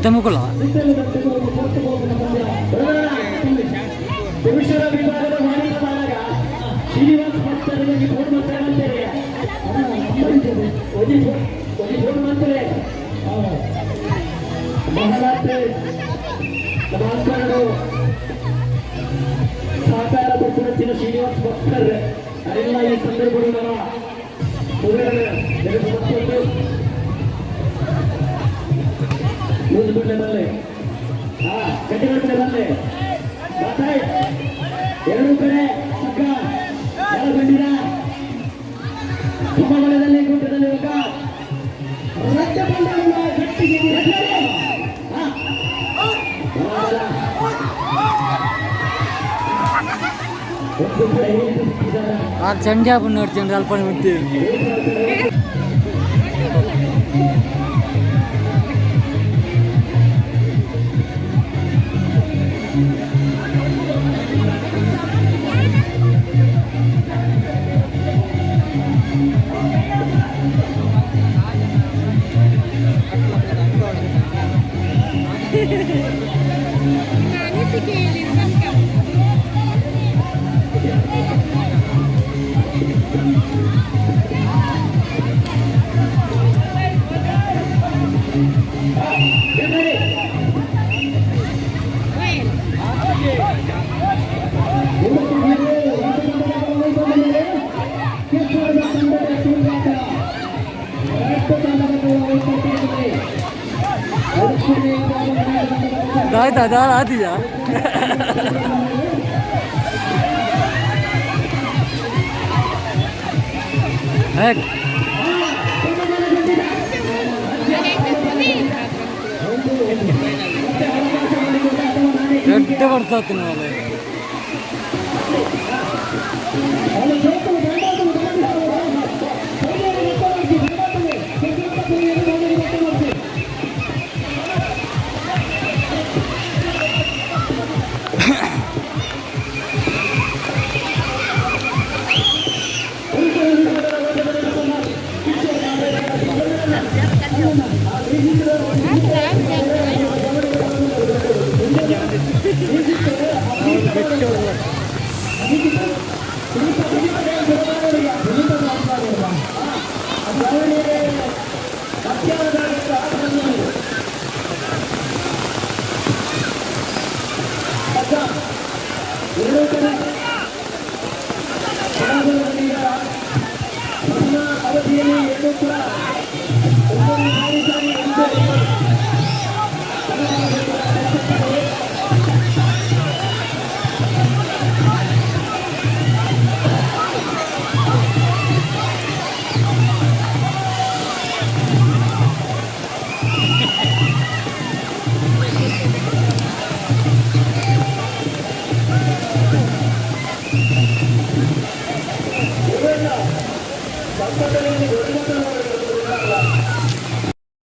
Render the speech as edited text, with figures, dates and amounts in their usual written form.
ಮುಗುಳ ಪುರುಷರ ವಿಭಾಗದ ಮಾಲೀಕರಾದ ಶ್ರೀನಿವಾಸ್ ಭಕ್ತರಿಗೆ ಫೋನ್ ಮಾಡ್ತಾರೆ ಫೋನ್ ಮಾಡ್ತಾರೆ ಮಹಾರಾತ್ರಿ ನಮಸ್ಕಾರಗಳು ಸಹಕಾರ ಪಟ್ಟಣದ ಶ್ರೀನಿವಾಸ್ ಭಕ್ತರ್ ಅದೆಲ್ಲ ಈ ಸಂದರ್ಭದಲ್ಲಿ ನಮ್ಮ ಮುಂದೆ ಬಿಡ್ಲೆ ಬಲ್ಲೆ ಗಟ್ಟಿಗಟ್ಟಲೆ ಬಲ್ಲೆ ಮಾತಾಯ್ ಎರಡು ಕಡೆ ಅಕ್ಕ ಎಲ್ಲ ಬಂದಿರ ಕುಂಭಮೇಳದಲ್ಲಿ ಗುಡ್ಡದಲ್ಲಿ ಇವಾಗ ರಕ್ತ ಬಂಡಾಳ ಗಟ್ಟಿಗೆ ಚಂಡ್ಯಾ ನೋಡ್ತೀನಿ ಅಲ್ಪ ಬಿಡ್ತೀವಿ दादा आ दिया दೊಡ್ಡ ಬರ್ತಾತ ನಾನು ಸಂಪರ್ಕದಲ್ಲಿ